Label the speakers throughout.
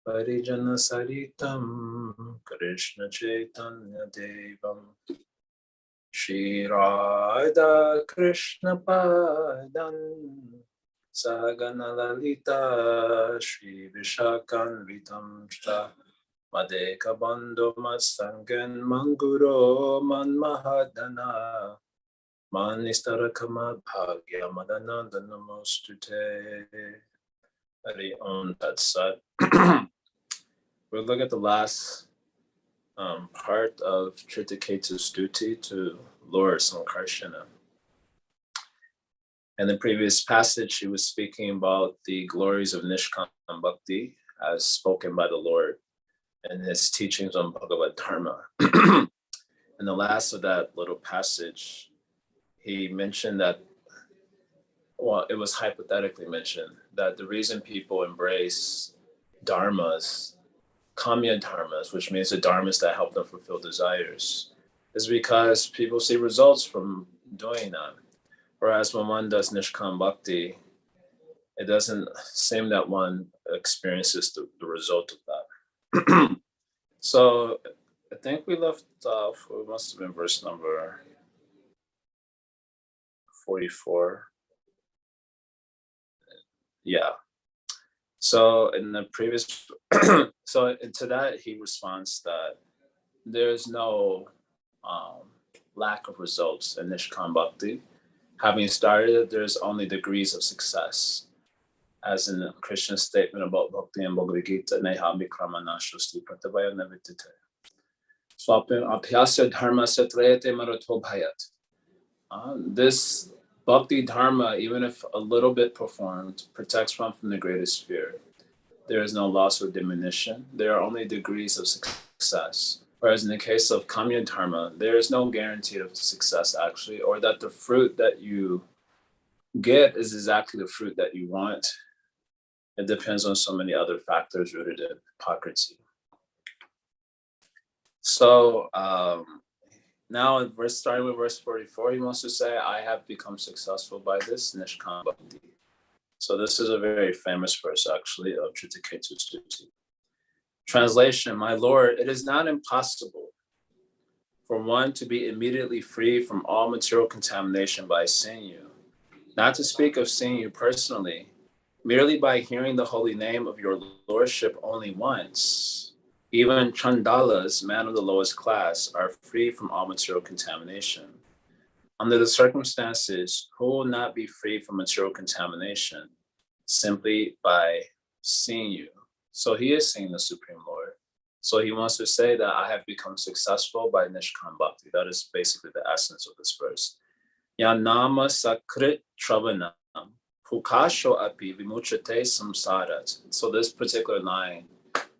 Speaker 1: Harijana Saritam Krishna Chaitanya Devam Shri Radha Krishna Padan Sagana Lalita Shri Vishakanvitam Shta Madeka Bandhu Mastangan Manguro Man Mahadana Manistarakama Bhagya Madananda Namostute. Hari Om Tat Sat. We'll look at the last part of Tritiketa's duty to Lord Sankarsana. In the previous passage, he was speaking about the glories of Nishkam Bhakti as spoken by the Lord in his teachings on Bhagavad Dharma. In the last of that little passage, he mentioned that, well, it was hypothetically mentioned that the reason people embrace dharmas, kamya dharmas, which means the dharmas that help them fulfill desires, is because people see results from doing that. Whereas when one does Nishkam Bhakti, it doesn't seem that one experiences the result of that. So I think we left off, it must have been verse number 44. Yeah. So in the previous, so to that he responds that there's no lack of results in Nishkam Bhakti. Having started it, there's only degrees of success. As in the Krishna statement about Bhakti and Bhagavad Gita, Neha Vikramana Shusti Pratabhaya Navitite. Swapim Abhyasya Dharma Satrayate Marato Bhayat. This Bhakti Dharma, even if a little bit performed, protects one from the greatest fear. There is no loss or diminution. There are only degrees of success. Whereas in the case of Kamya Dharma, there is no guarantee of success actually, or that the fruit that you get is exactly the fruit that you want. It depends on so many other factors rooted in hypocrisy. So now starting with verse 44, he wants to say, I have become successful by this Nishkam Bhakti. So this is a very famous verse actually of Tritiketa's duty. Translation, my Lord, it is not impossible for one to be immediately free from all material contamination by seeing you. Not to speak of seeing you personally, merely by hearing the holy name of your lordship only once. Even Chandalas, man of the lowest class, are free from all material contamination. Under the circumstances, who will not be free from material contamination simply by seeing you? So he is seeing the Supreme Lord. So he wants to say that I have become successful by Nishkam Bhakti. That is basically the essence of this verse. Yanama Sakrit Travanam Pukasho Api Vimuchate Samsarat. So this particular line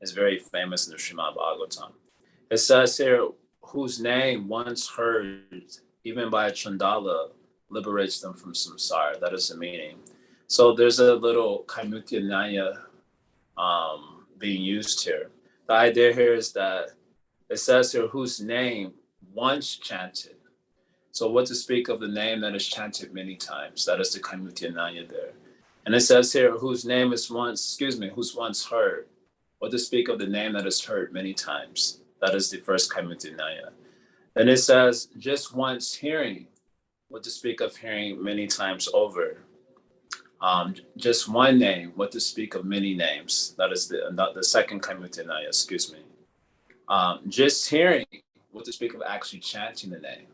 Speaker 1: is very famous in the Srimad Bhagavatam. It says here, whose name once heard, even by a Chandala, liberates them from samsara. That is the meaning. So there's a little Kaimutya Nyaya being used here. The idea here is that it says here, whose name once chanted. So what to speak of the name that is chanted many times? That is the Kaimutya Nyaya there. And it says here, whose once heard. What to speak of the name that is heard many times? That is the first Kaimutya Nyaya. Then it says, just once hearing. What to speak of hearing many times over. Just one name, what to speak of many names. That is the second Kaimutya Nyaya, just hearing, what to speak of actually chanting the name.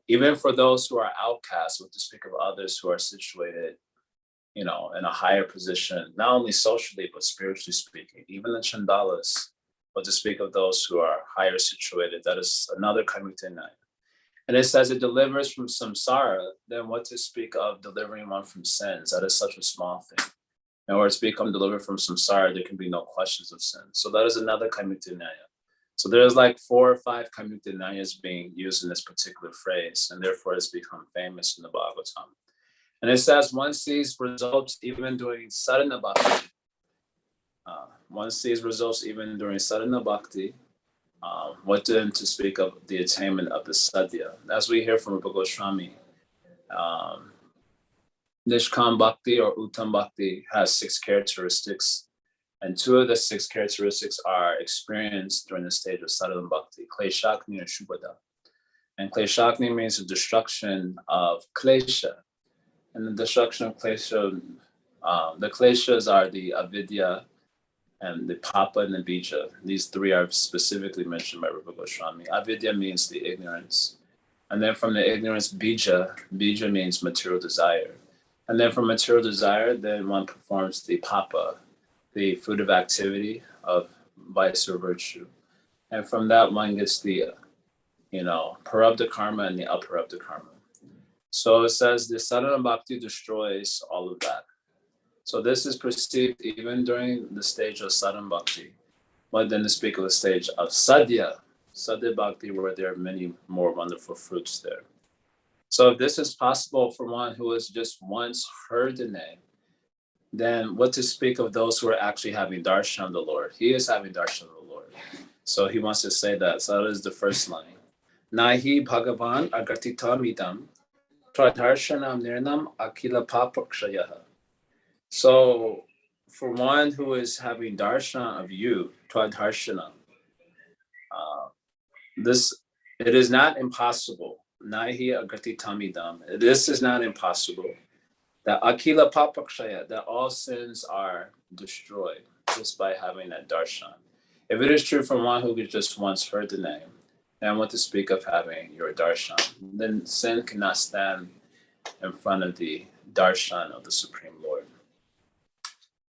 Speaker 1: Even for those who are outcasts, what to speak of others who are situated, in a higher position, not only socially, but spiritually speaking. Even the Chandalas, what to speak of those who are higher situated. That is another Kaimutya Nyaya. And it says it delivers from samsara, then what to speak of delivering one from sins? That is such a small thing. In order to become delivered from samsara, there can be no questions of sin. So that is another Kaimutya Nyaya. So there's like 4 or 5 Kaimutya Nyayas being used in this particular phrase, and therefore it's become famous in the Bhagavatam. And it says one sees results even during sadhana bhakti. One sees results even during sadhana bhakti. What then to speak of the attainment of the sadhya? As we hear from Rupa Goswami, Nishkam Bhakti or Uttam Bhakti has 6 characteristics. And two of the six characteristics are experienced during the stage of sadhana bhakti, kleshakni and shubhada. And kleshakni means the destruction of klesha. And the destruction of klesha, the kleshas are the avidya and the papa and the bija. These three are specifically mentioned by Rupa Goswami. Avidya means the ignorance. And then from the ignorance, bija means material desire. And then from material desire, then one performs the papa, the fruit of activity of vice or virtue. And from that, one gets the, parabdha karma and the aparabdha karma. So it says the sadhana bhakti destroys all of that. So this is perceived even during the stage of sadhana bhakti, but then to speak of the stage of sadhya bhakti, where there are many more wonderful fruits there. So if this is possible for one who has just once heard the name, then what to speak of those who are actually having darshan of the Lord? He is having darshan of the Lord. So he wants to say that. So that is the first line. Nahi Bhagavan agatitamidam tradharshanam nirnam akila papakshayaha. So for one who is having darshan of you, twadharshanam, it is not impossible. Nahi agatitamidam. This is not impossible. That akila papakshaya, that all sins are destroyed just by having that darshan. If it is true from one who just once heard the name, and I want to speak of having your darshan, then sin cannot stand in front of the darshan of the Supreme Lord.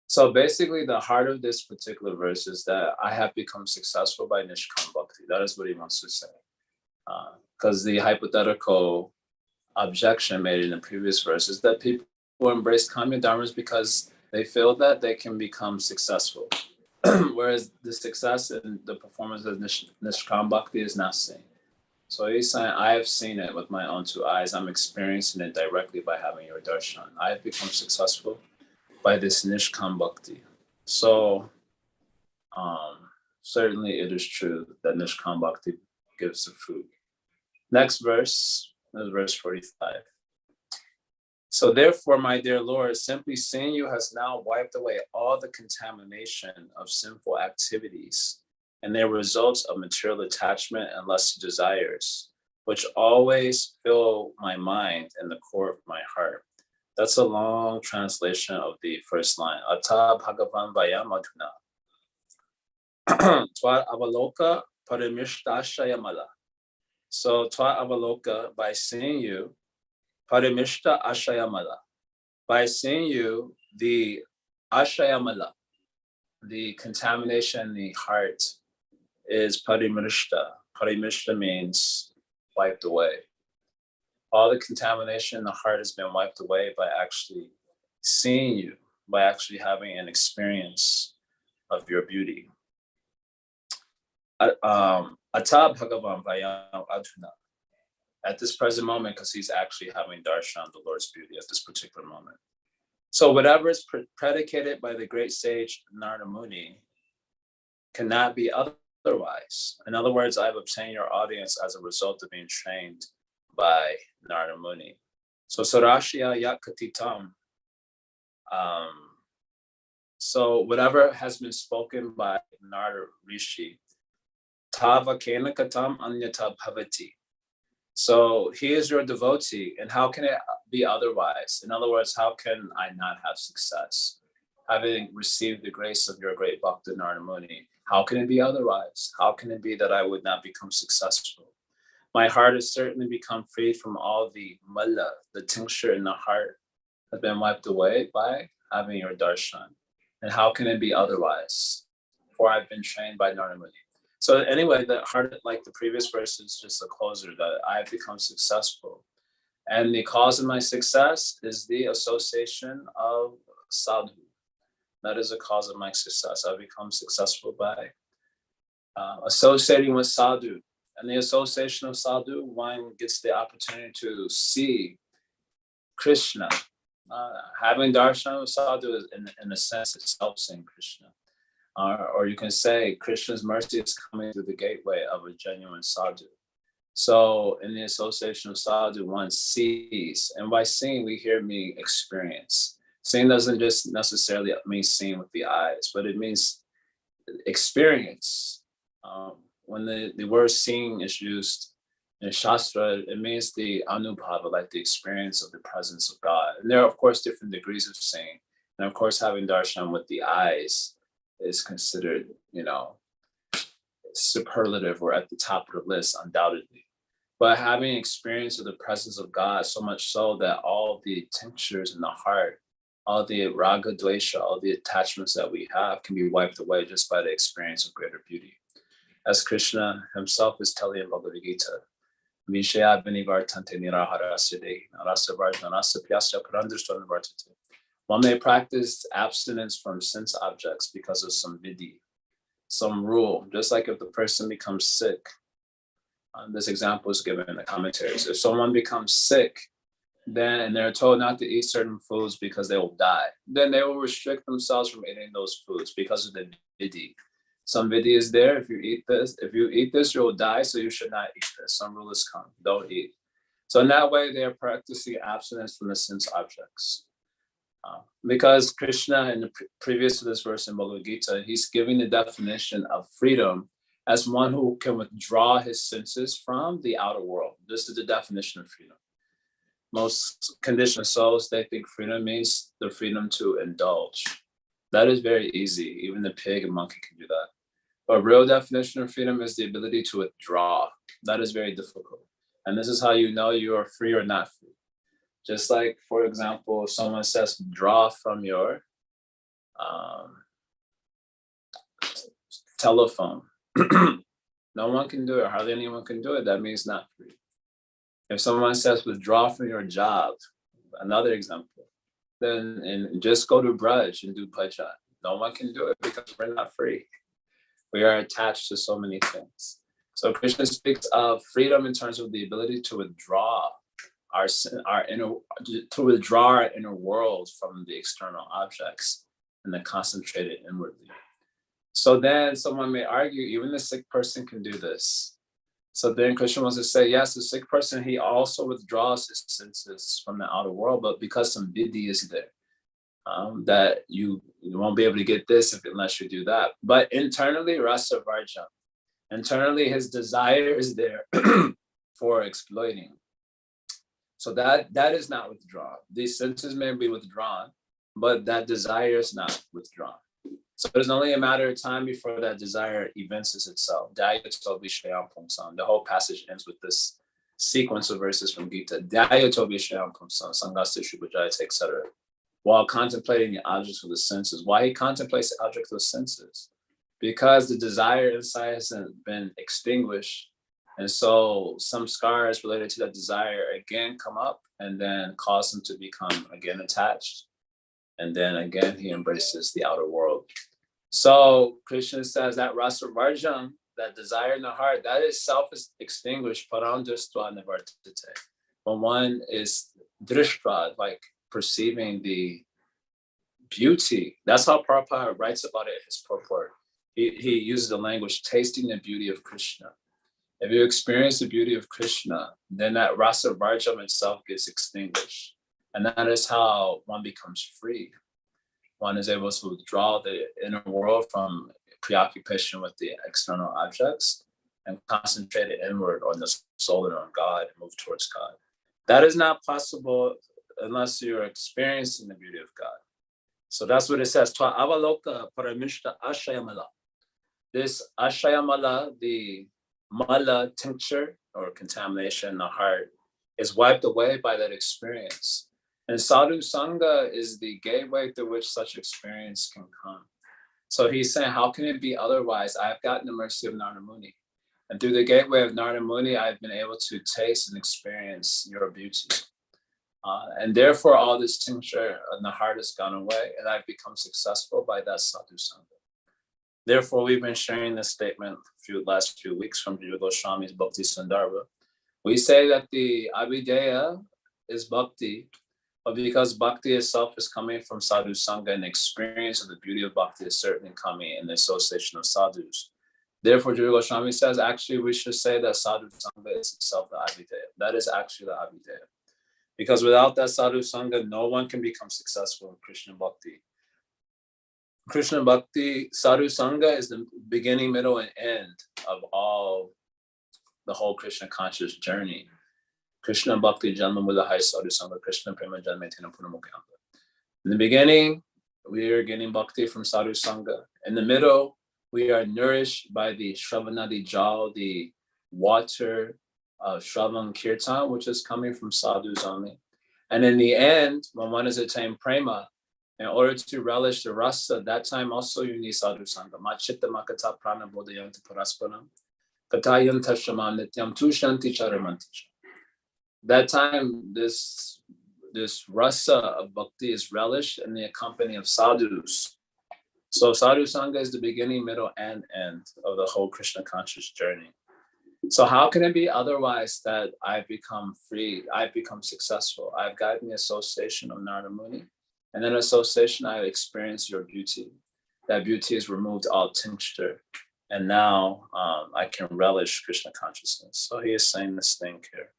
Speaker 1: So basically, the heart of this particular verse is that I have become successful by Nishkam Bhakti. That is what he wants to say. Because the hypothetical objection made in the previous verse is that people embrace Kamya Dharmas because they feel that they can become successful. Whereas the success in the performance of Nishkam Bhakti is not seen. So he's saying, I have seen it with my own two eyes. I'm experiencing it directly by having your darshan. I have become successful by this Nishkam Bhakti. So certainly it is true that Nishkam Bhakti gives the fruit. Next verse is verse 45. So therefore, my dear Lord, simply seeing you has now wiped away all the contamination of sinful activities and their results of material attachment and lusty desires, which always fill my mind and the core of my heart. That's a long translation of the first line. Ata Bhagavan Vayam Adhuna. Twa Avaloka Parimishta. So Twa Avaloka, by seeing you, Parimishta Ashayamala. By seeing you, the Ashayamala, the contamination in the heart, is Parimishta. Parimishta means wiped away. All the contamination in the heart has been wiped away by actually seeing you, by actually having an experience of your beauty. Ata Bhagavan Vayam Adhuna. At this present moment, because he's actually having darshan, the Lord's beauty at this particular moment. So whatever is predicated by the great sage Narada Muni cannot be otherwise. In other words, I've obtained your audience as a result of being trained by Narada Muni. So Sarashya Yakatitam. So whatever has been spoken by Narada Rishi, Tava Kena Katam Anyata Bhavati. So he is your devotee, and how can it be otherwise? In other words, how can I not have success? Having received the grace of your great Bhakta Narada Muni, how can it be otherwise? How can it be that I would not become successful? My heart has certainly become freed from all the mala, the tincture in the heart, has been wiped away by having your darshan. And how can it be otherwise? For I've been trained by Narada Muni. So anyway, the heart, like the previous verse, is just a closer that I've become successful. And the cause of my success is the association of sadhu. That is the cause of my success. I've become successful by associating with sadhu. And the association of sadhu, one gets the opportunity to see Krishna. Having darshan of sadhu is, in a sense, itself seeing Krishna. Or you can say Krishna's mercy is coming through the gateway of a genuine sadhu. So in the association of sadhu, one sees, and by seeing, we hear me experience. Seeing doesn't just necessarily mean seeing with the eyes, but it means experience. When the word seeing is used in Shastra, it means the anubhava, like the experience of the presence of God. And there are, of course, different degrees of seeing. And of course, having darshan with the eyes is considered, superlative or at the top of the list, undoubtedly. But having experience of the presence of God, so much so that all the tinctures in the heart, all the raga dvesha, all the attachments that we have can be wiped away just by the experience of greater beauty. As Krishna himself is telling in Bhagavad Gita, one may practice abstinence from sense objects because of some vidhi, some rule, just like if the person becomes sick. This example is given in the commentaries. If someone becomes sick, then they're told not to eat certain foods because they will die, then they will restrict themselves from eating those foods because of the vidhi. Some vidhi is there. If you eat this, you'll die, so you should not eat this. Some rule is come, don't eat. So in that way, they are practicing abstinence from the sense objects. Because Krishna, in the previous to this verse in Bhagavad Gita, he's giving the definition of freedom as one who can withdraw his senses from the outer world. This is the definition of freedom. Most conditioned souls, they think freedom means the freedom to indulge. That is very easy. Even the pig and monkey can do that. But real definition of freedom is the ability to withdraw. That is very difficult. And this is how you know you are free or not free. Just like, for example, if someone says draw from your telephone, no one can do it. Hardly anyone can do it. That means not free. If someone says withdraw from your job, another example, then and just go to Braj and do bhajan. No one can do it because we're not free. We are attached to so many things. So Krishna speaks of freedom in terms of the ability to withdraw our inner world from the external objects and then concentrate it inwardly. So then someone may argue, even the sick person can do this. So then Krishna wants to say, yes, the sick person, he also withdraws his senses from the outer world, but because some vidhi is there, that you won't be able to get this unless you do that. But internally, rasa varjam. Internally, his desire is there for exploiting. So that is not withdrawn. These senses may be withdrawn, but that desire is not withdrawn. So it's only a matter of time before that desire evinces itself. Jaya, the whole passage ends with this sequence of verses from Gita. Jaya, etc. While contemplating the objects of the senses. Why he contemplates the objects of the senses? Because the desire inside hasn't been extinguished. And so some scars related to that desire again come up and then cause him to become again attached. And then again, he embraces the outer world. So Krishna says that rasa varjam, that desire in the heart, that itself is extinguished. Param drishtra nivartate. When one is drishtra, like perceiving the beauty. That's how Prabhupada writes about it in his purport. He uses the language, tasting the beauty of Krishna. If you experience the beauty of Krishna, then that rasa varjam itself gets extinguished. And that is how one becomes free. One is able to withdraw the inner world from preoccupation with the external objects and concentrate it inward on the soul and on God and move towards God. That is not possible unless you're experiencing the beauty of God. So that's what it says. Tva avaloka paramishta ashayamala. This ashayamala, the mala tincture or contamination in the heart, is wiped away by that experience. And sadhu sangha is the gateway through which such experience can come. So he's saying, how can it be otherwise? I've gotten the mercy of Narada Muni. And through the gateway of Narada Muni, I've been able to taste and experience your beauty. And therefore, all this tincture in the heart has gone away, and I've become successful by that sadhu sangha. Therefore, we've been sharing this statement last few weeks from Jiva Goswami's Bhakti Sandarbha. We say that the Abhideya is bhakti, but because bhakti itself is coming from sadhu sangha, and the experience of the beauty of bhakti is certainly coming in the association of sadhus. Therefore, Jiva Goswami says, actually, we should say that sadhu sangha is itself the Abhideya. That is actually the Abhideya. Because without that sadhu sangha, no one can become successful in Krishna bhakti. Krishna bhakti, sadhu sangha is the beginning, middle, and end of the whole Krishna conscious journey. Krishna bhakti janma mula sadhu sangha, Krishna prema janmetina punamukhyanta. In the beginning, we are getting bhakti from sadhu sangha. In the middle, we are nourished by the Shravanadi Jal, the water of Shravan Kirtan, which is coming from sadhus only. And in the end, when one has attained prema, in order to relish the rasa, that time also you need sadhu sangha. Machitta makata prana bodhayanta parasparam. Katayanta shaman nityam tushanti charamanticha. That time, this rasa of bhakti is relished in the company of sadhus. So sadhu sangha is the beginning, middle, and end of the whole Krishna conscious journey. So how can it be otherwise that I've become free, I've become successful? I've gotten the association of Narada Muni, and in association I've experienced your beauty. That beauty has removed all tincture, and now I can relish Krishna consciousness. So he is saying this thing here.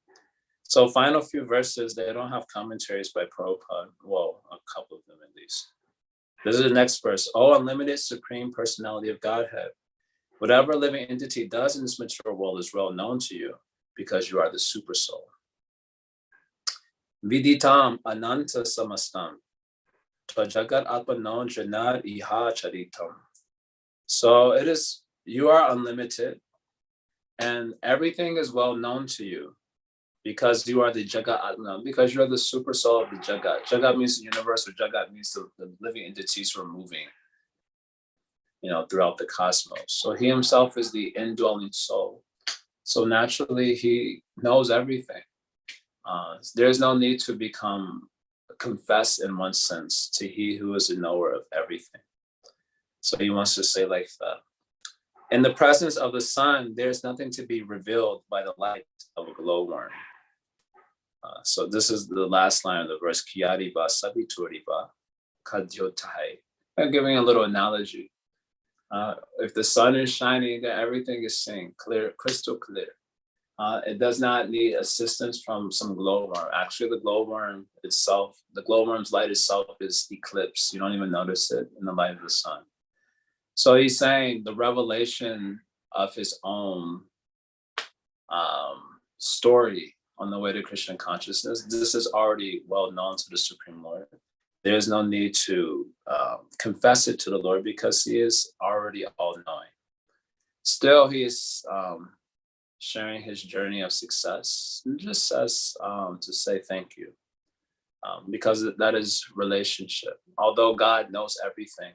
Speaker 1: So final few verses, they don't have commentaries by Prabhupada. Well, a couple of them at least. This is the next verse. Oh, unlimited supreme personality of Godhead. Whatever a living entity does in this material world is well known to you because you are the super soul. Viditam ananta samastam. Tvajagat atmanon janar iha charitam. So it is, you are unlimited and everything is well known to you because you are the Jagat Atman, because you are the super soul of the Jagat. Jagat means the universe, or Jagat means the living entities who are moving, throughout the cosmos. So he himself is the indwelling soul. So naturally, he knows everything. There's no need to confess in one sense to he who is the knower of everything. So he wants to say like that. In the presence of the sun, there's nothing to be revealed by the light of a glowworm. So this is the last line of the verse, Kiyariba Sabituriba Kadyotai. I'm giving a little analogy. If the sun is shining, then everything is seen clear, crystal clear. It does not need assistance from some glowworm. Actually, the glowworm's light itself is eclipsed. You don't even notice it in the light of the sun. So he's saying the revelation of his own story on the way to Krishna consciousness, this is already well known to the Supreme Lord. There is no need to confess it to the Lord because he is already all-knowing. Still, he is sharing his journey of success, and just says to say thank you, because that is relationship. Although God knows everything,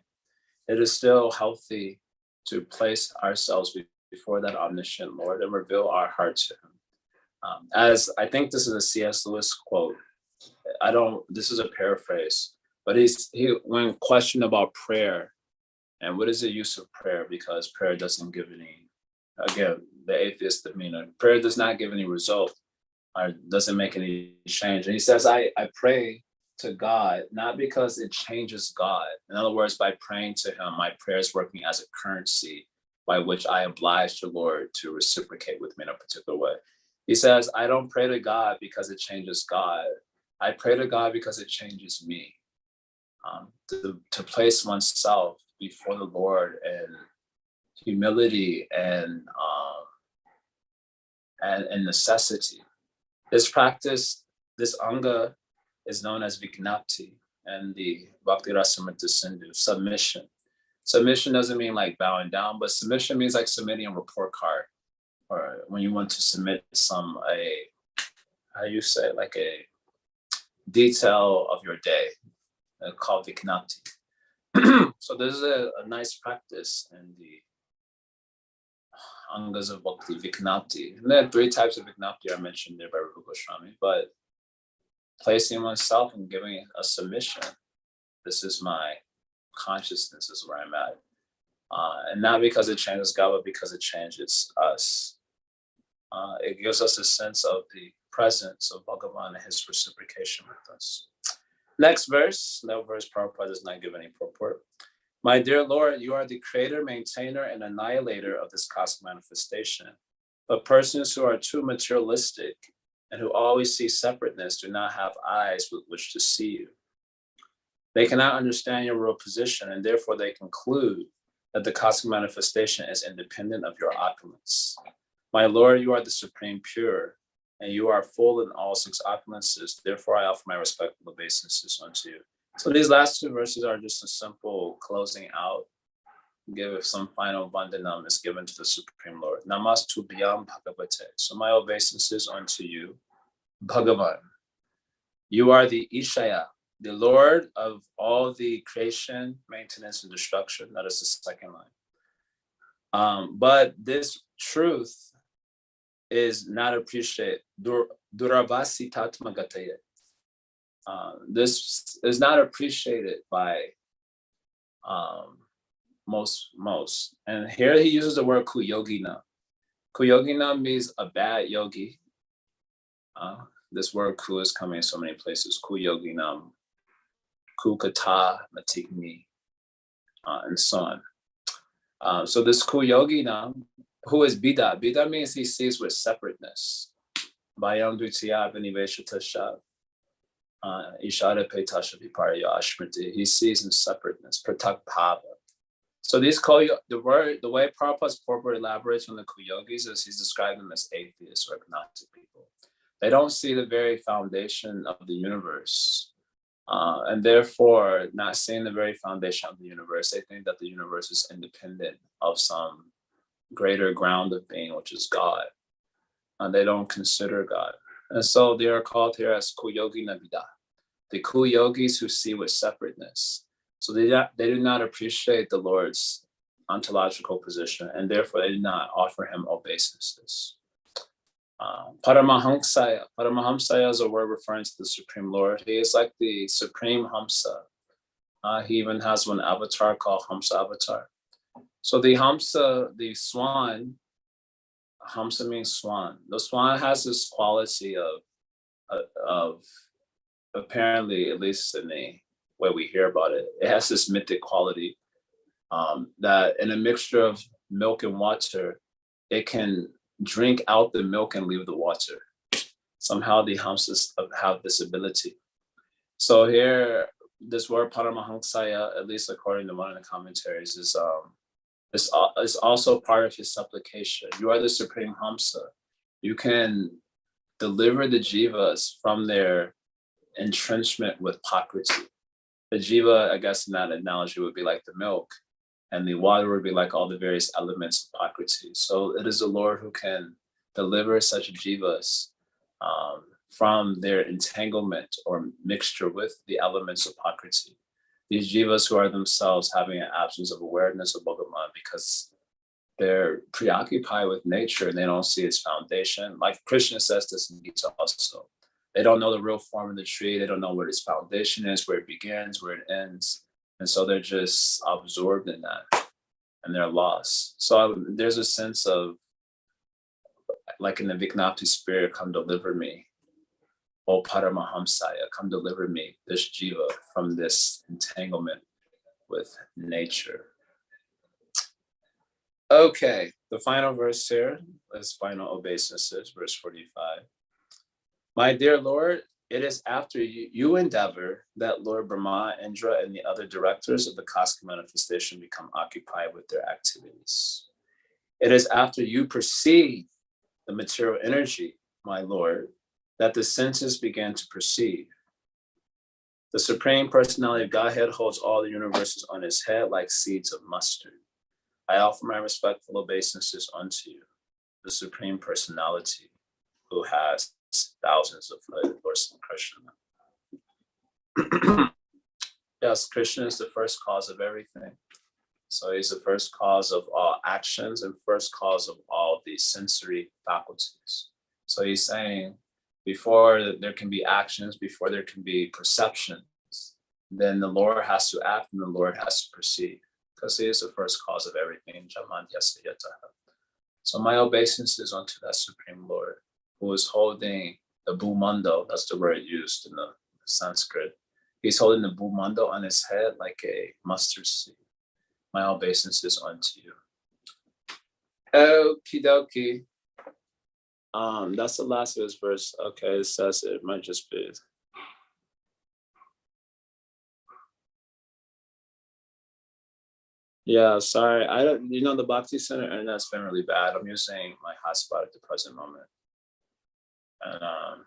Speaker 1: it is still healthy to place ourselves before that omniscient Lord and reveal our heart to him. As I think this is a C.S. Lewis quote. This is a paraphrase, but he when questioned about prayer and what is the use of prayer, because prayer doesn't give any, again, the atheist demeanor, prayer does not give any result or doesn't make any change. And he says, I pray to God, not because it changes God. In other words, by praying to him, my prayer is working as a currency by which I oblige the Lord to reciprocate with me in a particular way. He says, I don't pray to God because it changes God. I pray to God because it changes me. To place oneself before the Lord in humility and necessity. This practice, this anga, is known as Vignapti and the Bhakti Rasamrita Sindhu, submission. Submission doesn't mean like bowing down, but submission means like submitting a report card, or when you want to submit like a detail of your day, called Vignapti. So this is a nice practice in the Angas of Bhakti, Vignapti. And there are 3 types of Vignapti are mentioned there by Rupa Goswami, but placing oneself and giving a submission. This is my consciousness, this is where I'm at. And not because it changes God, but because it changes us. It gives us a sense of the presence of Bhagavan and his reciprocation with us. Next verse, that verse Prabhupada does not give any purport. My dear Lord, you are the creator, maintainer, and annihilator of this cosmic manifestation. But persons who are too materialistic and who always see separateness do not have eyes with which to see you. They cannot understand your real position, and therefore they conclude that the cosmic manifestation is independent of your opulence. My Lord, you are the supreme pure, and you are full in all six opulences. Therefore, I offer my respectful obeisances unto you. So these last two verses are just a simple closing out. Give some final vandanam is given to the Supreme Lord. Namastu Bhyam Bhagavate. So my obeisances unto you, Bhagavan. You are the Ishaya, the Lord of all the creation, maintenance, and destruction. That is the second line. But this truth is not appreciated. Duravasi tatmagataye. This is not appreciated by most. And here he uses the word kuyogina. Kuyogina means a bad yogi. This word ku is coming in so many places. Kuyoginam, kukata, matikni, and so on. So this kuyoginam, who is Bida? Bida means he sees with separateness. Bayam dvitiya vinivesha tasha. Ishara petasha viparya ashmriti. He sees in separateness. Pratak bhava. So these the way Prabhupada's purport elaborates on the Kuyogis is he's describing them as atheists or agnostic people. They don't see the very foundation of the universe. And therefore, not seeing the very foundation of the universe, they think that the universe is independent of some greater ground of being, which is God. And they don't consider God. And so they are called here as Kuyogi Nabida, the Kuyogis who see with separateness. So they do not appreciate the Lord's ontological position, and therefore they do not offer him obeisances. Paramahamsaya. Paramahamsaya is a word referring to the Supreme Lord. He is like the Supreme Hamsa. He even has one avatar called Hamsa Avatar. So the Hamsa, the swan, Hamsa means swan. The swan has this quality of apparently, at least in the way we hear about it, it has this mythic quality that in a mixture of milk and water, it can drink out the milk and leave the water. Somehow the Hamsas have this ability. So here, this word Paramahamsaya, at least according to one of the commentaries, is also part of his supplication. You are the Supreme Hamsa. You can deliver the jivas from their entrenchment with Prakriti. The jiva, I guess in that analogy, would be like the milk, and the water would be like all the various elements of Prakriti. So it is the Lord who can deliver such jivas from their entanglement or mixture with the elements of Prakriti. These jivas who are themselves having an absence of awareness of Bhagavan because they're preoccupied with nature and they don't see its foundation. Like Krishna says this in Gita also. They don't know the real form of the tree. They don't know what its foundation is, where it begins, where it ends. And so they're just absorbed in that and they're lost. So there's a sense of, like in the Viknapti spirit, come deliver me. O Paramahamsaya, come deliver me, this jiva, from this entanglement with nature. Okay, the final verse here is final obeisances, verse 45. My dear Lord, it is after you endeavor that Lord Brahma, Indra, and the other directors of the cosmic manifestation become occupied with their activities. It is after you perceive the material energy, my Lord, that the senses begin to perceive. The Supreme Personality of Godhead holds all the universes on his head like seeds of mustard. I offer my respectful obeisances unto you, the Supreme Personality, who has thousands of Lords of Krishna. Yes, Krishna is the first cause of everything. So he's the first cause of all actions and first cause of all the sensory faculties. So he's saying, before there can be actions, before there can be perceptions, then the Lord has to act and the Lord has to perceive, because he is the first cause of everything. So my obeisance unto that Supreme Lord, who is holding the Bhumando, that's the word used in the Sanskrit. He's holding the Bhumando on his head like a mustard seed. My obeisances unto you. Okie dokie. That's the last of his verse. Okay, it says it might just be. Yeah, sorry. I don't, the Bhakti Center internet's been really bad. I'm using my hotspot at the present moment. And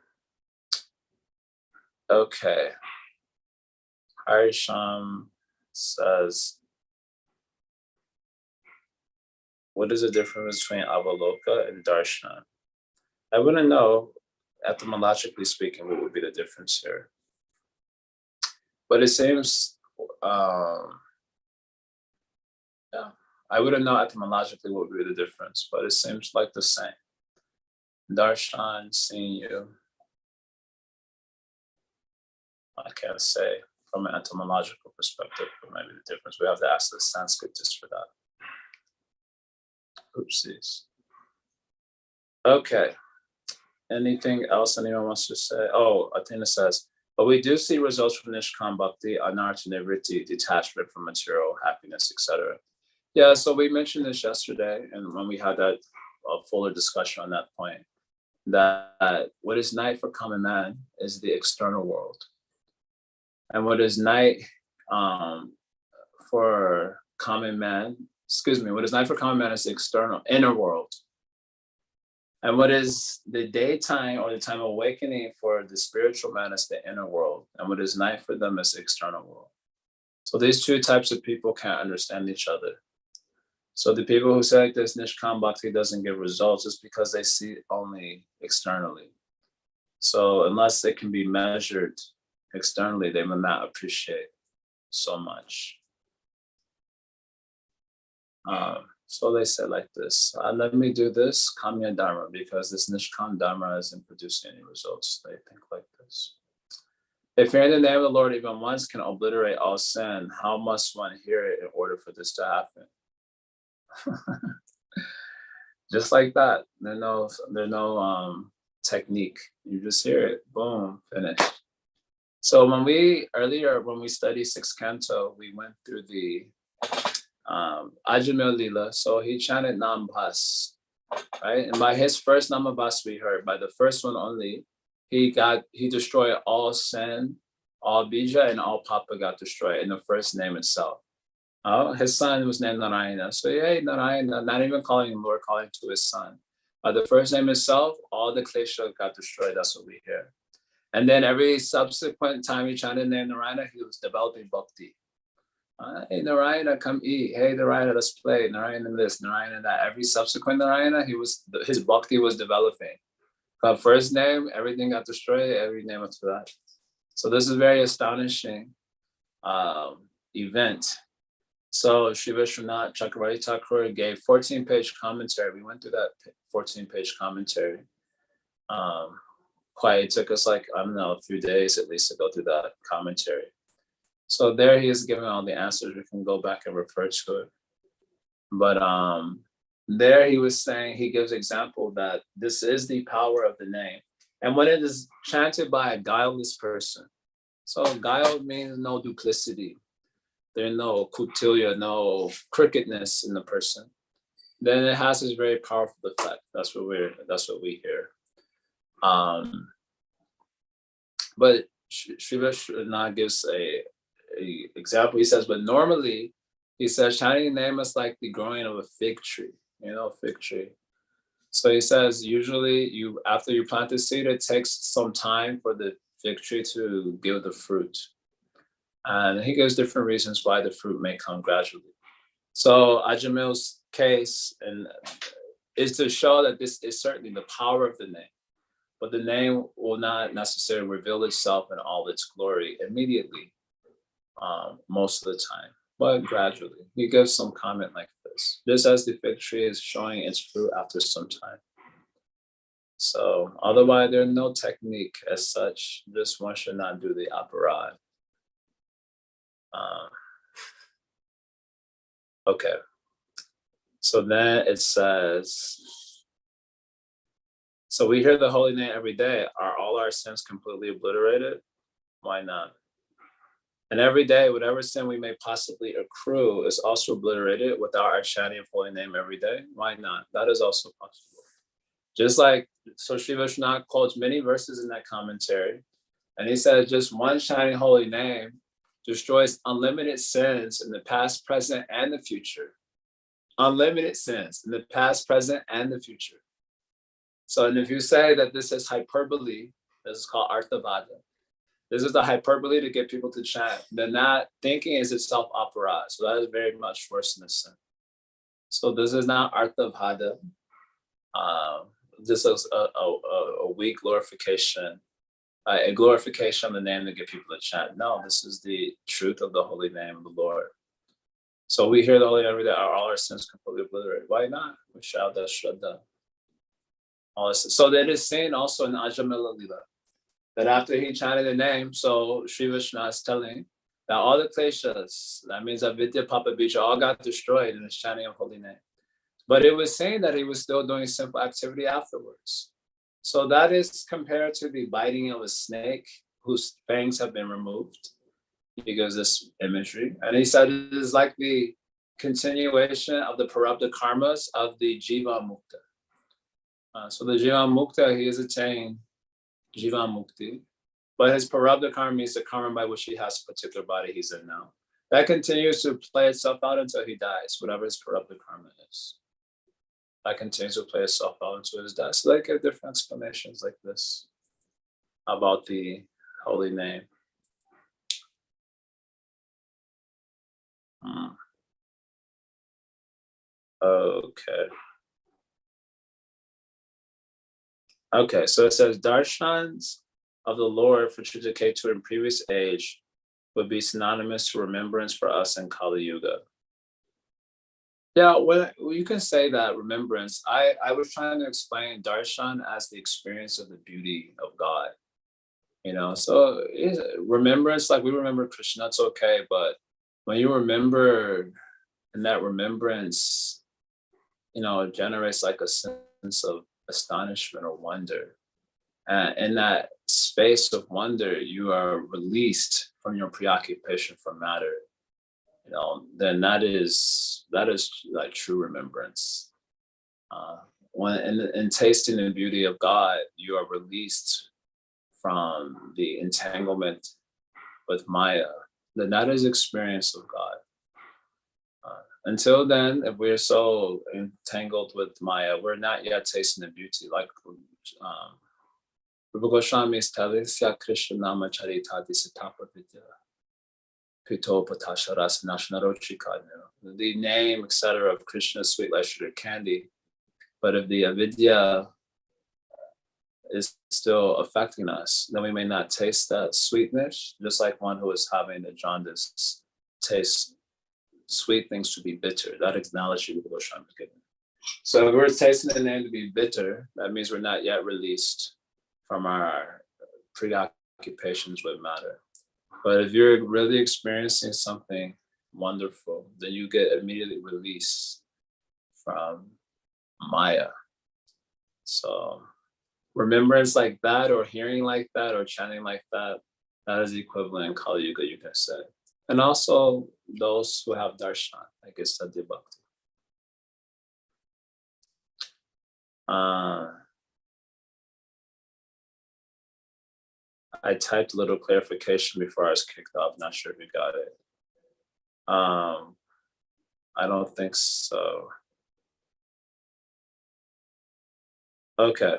Speaker 1: okay. Harisham says, what is the difference between Avaloka and Darshana? I wouldn't know, etymologically speaking, what would be the difference here. But it seems, yeah, I wouldn't know etymologically what would be the difference, but it seems like the same. Darshan, seeing you. I can't say from an etymological perspective what might be the difference. We have to ask the Sanskritist for that. Oopsies. Okay. Anything else anyone wants to say? Oh, Athena says, but we do see results from Nishkam Bhakti, Anartha Nivritti, detachment from material happiness, etc. Yeah, so we mentioned this yesterday, and when we had that fuller discussion on that point, that what is night for common man is the external world. And what is night for common man, what is night for common man is the external, inner world. And what is the daytime or the time of awakening for the spiritual man is the inner world. And what is night for them is the external world. So these two types of people can't understand each other. So the people who say like this, Nishkam Bhakti doesn't give results, is because they see it only externally. So unless it can be measured externally, they will not appreciate so much. So they said like this, let me do this Kamya Dharma, because this Nishkam Dharma isn't producing any results. They think like this. If hearing the name of the Lord even once can obliterate all sin, how must one hear it in order for this to happen? Just like that. There's no technique. You just hear it, boom, finished. So when we studied sixth canto, we went through the Ajamil Lila. So he chanted Nam Bhas, right? And by his first Nam Bhas we heard, by the first one only, he destroyed all sin, all bija, and all papa got destroyed in the first name itself. His son was named Narayana. So yeah, Narayana, not even calling him Lord, calling to his son. By the first name itself, all the klesha got destroyed. That's what we hear. And then every subsequent time he chanted the name Narayana, he was developing bhakti. Hey Narayana, come eat. Hey Narayana, let's play. Narayana this, Narayana that. Every subsequent Narayana, his bhakti was developing. But first name, everything got destroyed. Every name after that. So this is very astonishing event. So Sri Vishwanath Chakravarti Thakur gave 14-page commentary. We went through that 14-page commentary. It took us like, I don't know, a few days at least to go through that commentary. So there he is giving all the answers. We can go back and refer to it. But there he was saying, he gives example that this is the power of the name. And when it is chanted by a guileless person, so guile means no duplicity. There's no kutilya, no crookedness in the person. Then it has this very powerful effect. That's what we hear. But Sri Vishwanath gives a example. He says, but normally, he says, chanting the name is like the growing of a fig tree. Fig tree. So he says, usually after you plant the seed, it takes some time for the fig tree to give the fruit. And he gives different reasons why the fruit may come gradually. So Ajamil's case is to show that this is certainly the power of the name, but the name will not necessarily reveal itself in all its glory immediately, most of the time, but gradually. He gives some comment like this, just as the fig tree is showing its fruit after some time. So otherwise, there's no technique as such. Just one should not do the aparad. Okay. So then it says, so we hear the holy name every day. Are all our sins completely obliterated? Why not? And every day, whatever sin we may possibly accrue is also obliterated without our chanting of holy name every day. Why not? That is also possible. Just like, so Sri Vishwanath quotes many verses in that commentary, and he said just one shining holy name destroys unlimited sins in the past, present, and the future. Unlimited sins in the past, present, and the future. So, and if you say that this is hyperbole, this is called arthavada. This is the hyperbole to get people to chant. Then that thinking is itself aparad. So that is very much worse than a sin. So this is not arthavada. This is a weak glorification, a glorification of the name to get people to chant. No, this is the truth of the holy name of the Lord. So we hear the holy name every day, all our sins completely obliterated. Why not? We shout that Shraddha. So that is saying also in Ajamila Lila, that after he chanted the name, so Sri Vishnu is telling that all the kleshas, that means avidya, papa, bija, all got destroyed in his chanting of holy name. But it was saying that he was still doing simple activity afterwards. So that is compared to the biting of a snake whose fangs have been removed. He gives this imagery. And he said it is like the continuation of the parabdha karmas of the jiva mukta. So the jiva mukta, he is attained jiva mukti, but his parabdha karma means the karma by which he has a particular body he's in now. That continues to play itself out until he dies, whatever his parabdha karma is. That continues to play itself out until his death. So they give different explanations like this about the holy name. Okay. Okay, so it says darshans of the Lord for Chittaketu in previous age would be synonymous to remembrance for us in Kali Yuga. Yeah, well, you can say that remembrance. I was trying to explain darshan as the experience of the beauty of God. You know, so remembrance, like we remember Krishna, it's okay, but when you remember, and that remembrance, you know, it generates like a sense of astonishment or wonder. And in that space of wonder, you are released from your preoccupation for matter. You know, then that is like true remembrance. When in tasting the beauty of God, you are released from the entanglement with Maya. Then that is experience of God. Until then, if we're so entangled with Maya, we're not yet tasting the beauty. Like Prabhu Goswami is telling us, Krishna Nama Charita Disitapa Vidya. The name, etc., of Krishna's sweet light sugar candy. But if the avidya is still affecting us, then we may not taste that sweetness, just like one who is having the jaundice taste sweet things to be bitter. That analogy the Goswami is giving. So if we're tasting the name to be bitter, that means we're not yet released from our preoccupations with matter. But if you're really experiencing something wonderful, then you get immediately released from Maya. So remembrance like that, or hearing like that, or chanting like that, that is equivalent in Kali Yuga, you can say. And also those who have darshan, like it's Sadhya Bhakti. I typed a little clarification before I was kicked off. Not sure if you got it. I don't think so. Okay.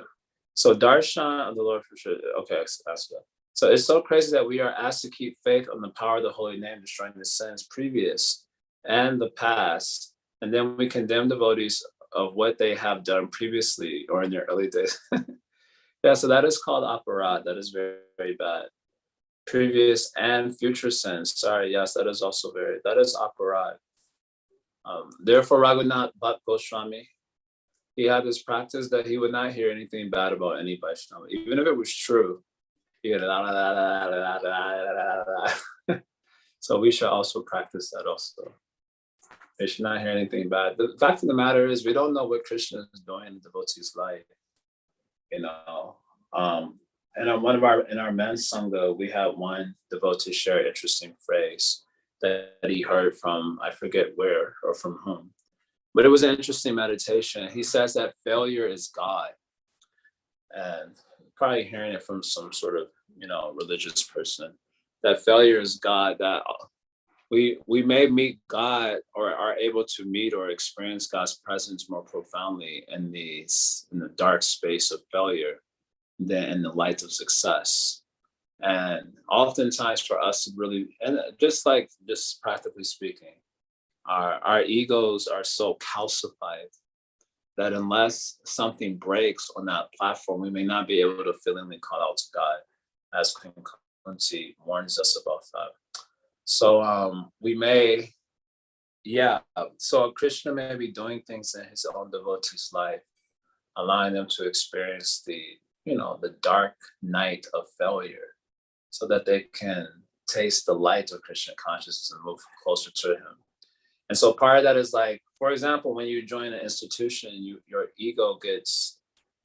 Speaker 1: So darshan of the Lord for sure. Okay, that's good. So it's so crazy that we are asked to keep faith on the power of the holy name, destroying the sins previous and the past, and then we condemn devotees of what they have done previously or in their early days. Yeah, so that is called aparad. That is very, very bad. Previous and future sins. Sorry, yes, that is also that is aparad. Therefore, Raghunath Bhatt Goswami, he had this practice that he would not hear anything bad about any Vaishnava, even if it was true. He would So we should also practice that also. We should not hear anything bad. The fact of the matter is, we don't know what Krishna is doing in the devotee's life. You know, and in our men's sangha, we had one devotee share an interesting phrase that he heard from, I forget where or from whom, but it was an interesting meditation. He says that failure is God. and probably hearing it from some sort of, religious person, that failure is God, that we may meet God or are able to meet or experience God's presence more profoundly in the dark space of failure than in the light of success. And oftentimes for us to really, and just practically speaking, our egos are so calcified that unless something breaks on that platform, we may not be able to feelingly call out to God, as Queen Kunti warns us about that. So we may, so a Krishna may be doing things in his own devotee's life, allowing them to experience the dark night of failure, so that they can taste the light of Krishna consciousness and move closer to him. And so part of that is like, for example, when you join an institution, your ego gets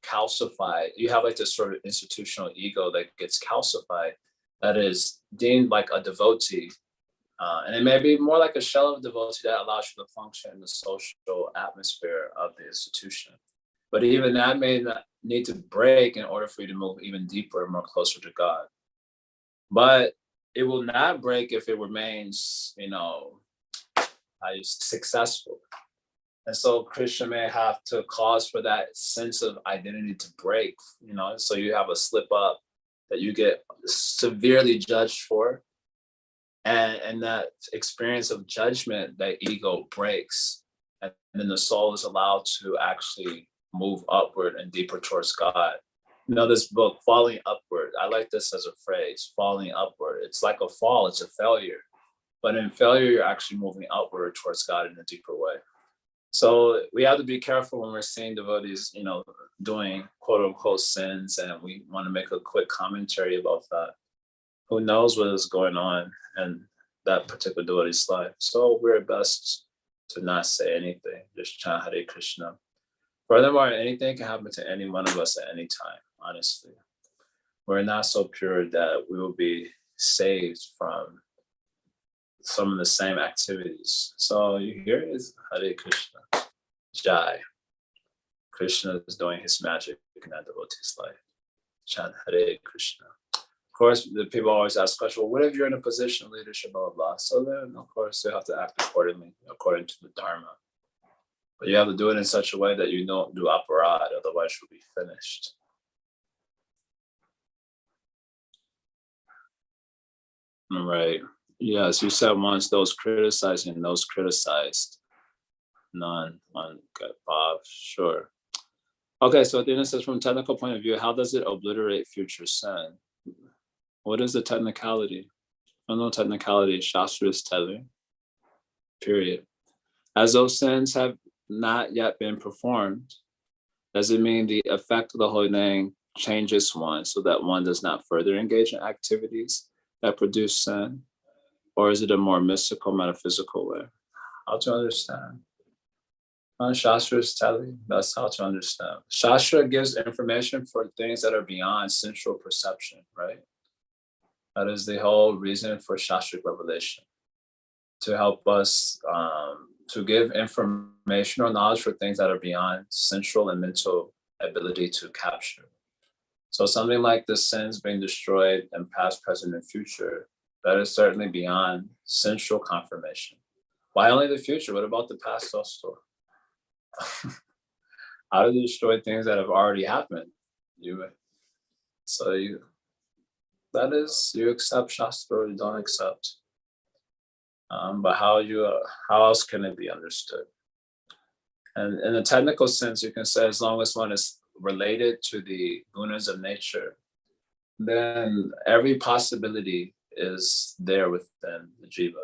Speaker 1: calcified. You have like this sort of institutional ego that gets calcified, that is deemed like a devotee. And it may be more like a shell of a devotee that allows you to function in the social atmosphere of the institution. But even that may not need to break in order for you to move even deeper and more closer to God. But it will not break if it remains, successful. And so Krishna may have to cause for that sense of identity to break, so you have a slip up that you get severely judged for. And that experience of judgment, that ego breaks. And then the soul is allowed to actually move upward and deeper towards God. This book, Falling Upward, I like this as a phrase, falling upward. It's like a fall, it's a failure. But in failure, you're actually moving upward towards God in a deeper way. So we have to be careful when we're seeing devotees, doing quote unquote sins, and we want to make a quick commentary about that. Who knows what is going on in that particular devotee's life? So we're best to not say anything, just chant Hare Krishna. Furthermore, anything can happen to any one of us at any time, honestly. We're not so pure that we will be saved from some of the same activities. So you hear it is Hare Krishna, Jaya. Krishna is doing his magic in that devotee's life. Chant Hare Krishna. Of course, the people always ask questions, well, what if you're in a position of leadership, blah, blah, blah. So then, of course, you have to act accordingly, according to the Dharma. But you have to do it in such a way that you don't do aparad, otherwise you'll be finished. All right. Yes, you said once those criticizing those criticized. None. Okay, Bob, sure. Okay, so then it says, from a technical point of view, how does it obliterate future sin? What is the technicality? No technicality, Shastra is telling. Period. As those sins have not yet been performed, does it mean the effect of the holy name changes one so that one does not further engage in activities that produce sin? Or is it a more mystical, metaphysical way? How to understand? Shastra is telling. That's how to understand. Shastra gives information for things that are beyond sensual perception, right? That is the whole reason for Shastric revelation, to help us to give information or knowledge for things that are beyond sensual and mental ability to capture. So something like the sins being destroyed in past, present, and future, that is certainly beyond sensual confirmation. Why only the future? What about the past also? How do you destroy things that have already happened? That is, you accept Shastra or you don't accept. But how else can it be understood? And in a technical sense, you can say as long as one is related to the gunas of nature, then every possibility is there within the jiva,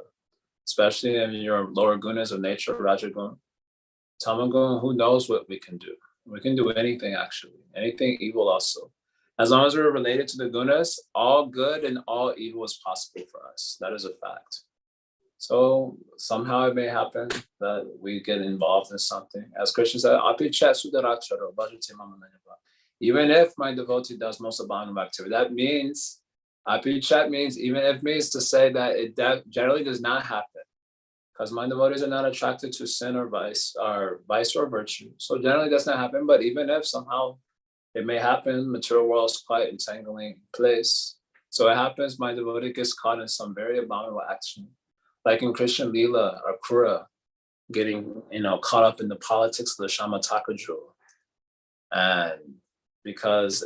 Speaker 1: especially in your lower gunas of nature, Rajagun, Tamagun. Who knows what we can do? We can do anything, actually, anything evil also. As long as we're related to the gunas, all good and all evil is possible for us. That is a fact. So somehow it may happen that we get involved in something. As Krishna said, even if my devotee does most abominable activity, that means, apichat means, even if means to say that it generally does not happen, because my devotees are not attracted to sin or vice or virtue. So generally does not happen, but even if somehow It may happen, material world is quite entangling place. So it happens, my devotee gets caught in some very abominable action. Like in Krishna Lila or Kura, getting, caught up in the politics of the Shamataka jewel. And because,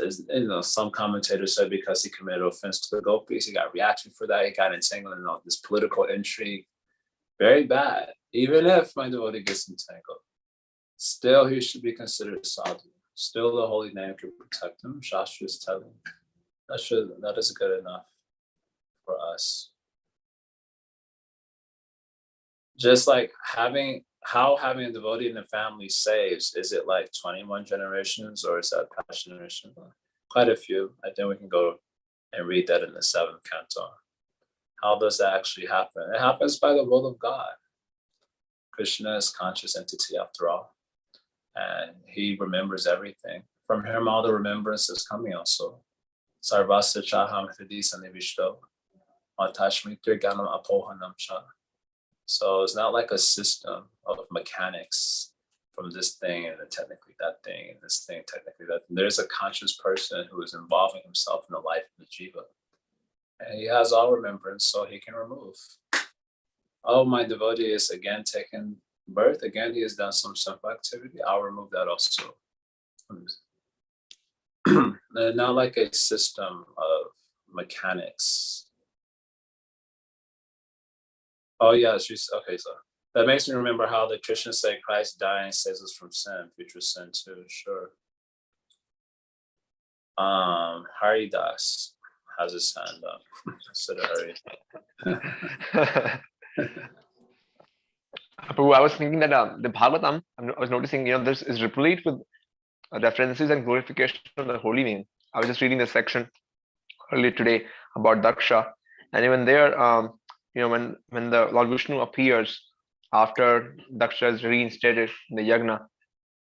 Speaker 1: some commentators said because he committed offense to the gopis, he got reaction for that. He got entangled in all this political intrigue. Very bad. Even if my devotee gets entangled, still he should be considered sadhu. Still the holy name can protect him. Shastra is telling. That is good enough for us. Just like having a devotee in the family saves, is it like 21 generations or is that past generation? Quite a few. I think we can go and read that in the 7th canto. How does that actually happen? It happens by the will of God. Krishna is conscious entity after all. And he remembers everything. From him, all the remembrance is coming also. Sarvasya chaham hridi sanivishto. Matashmitir ganam apohanam cha. So it's not like a system of mechanics from this thing and then technically that thing and this thing, technically that. There's a conscious person who is involving himself in the life of the jiva. And he has all remembrance, so he can remove. Oh, my devotee is again taken birth. Again, he has done some simple activity. I'll remove that also. Not like a system of mechanics. Oh, yeah, okay, so that makes me remember how the Christians say Christ dying saves us from sin, future sin too, sure. Haridas has his hand up.
Speaker 2: Prabhu, I was thinking that the Bhagavatam, I was noticing, this is replete with references and glorification of the holy name. I was just reading this section earlier today about Daksha, and even there, when the Lord Vishnu appears after Daksha is reinstated in the yagna,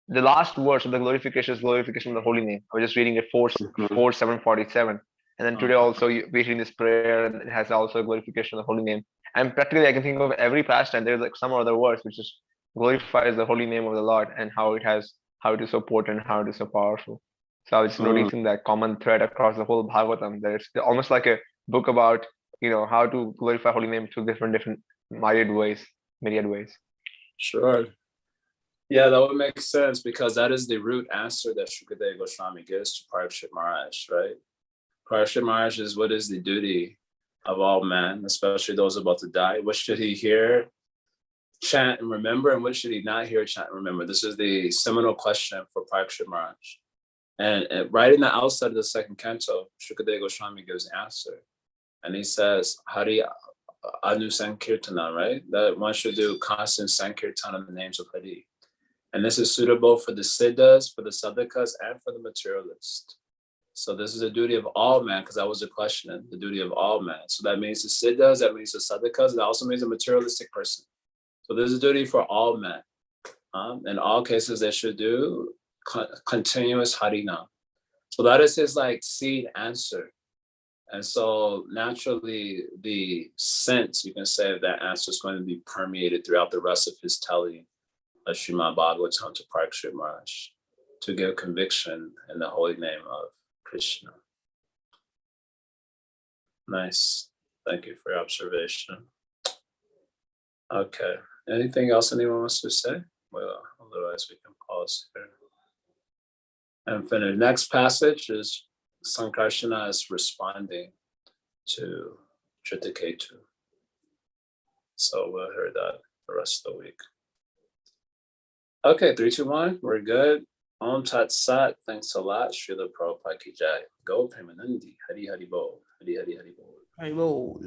Speaker 2: the last verse of the glorification is glorification of the holy name. I was just reading it 4:747, and then today also we're reading this prayer, and it has also a glorification of the holy name. And practically, I can think of every pastime. There's like some other verse which just glorifies the holy name of the Lord and how it is so potent, how it is so powerful. So I was noticing that common thread across the whole Bhagavatam. That it's almost like a book about how to glorify holy name through different myriad ways.
Speaker 1: Sure. Yeah, that would make sense because that is the root answer that Shukadeva Goswami gives to Parikshit Maharaj, right? Parikshit Maharaj is what is the duty of all men, especially those about to die. What should he hear, chant, and remember? And what should he not hear, chant, and remember? This is the seminal question for Parikshit Maharaj. And right in the outset of the 2nd canto, Shukadeva Goswami gives an answer. And he says, Hari Anu Sankirtana, right? That one should do constant Sankirtana in the names of Hari. And this is suitable for the siddhas, for the sadhakas, and for the materialist. So this is a duty of all men, because that was the question, the duty of all men. So that means the siddhas, that means the sadhakas, that also means a materialistic person. So this is a duty for all men. In all cases, they should do continuous harinam. So that is his seed answer. And so naturally, the sense, you can say, of that answer is going to be permeated throughout the rest of his telling of Srimad Bhagavatam to Parikshit Maharaj to give conviction in the holy name of Krishna. Nice. Thank you for your observation. Okay. Anything else anyone wants to say? Well, otherwise we can pause here. And for the next passage is Sankarsana is responding to Tritaketu. So we'll hear that the rest of the week. Okay, 3, 2, 1, we're good. Om Tat Sat, thanks a lot. Srila Prabhupada Ki Jai. Go Premanandi. Hari Hari Bol. Hari Hari Hari Bol.
Speaker 3: Hari Bol.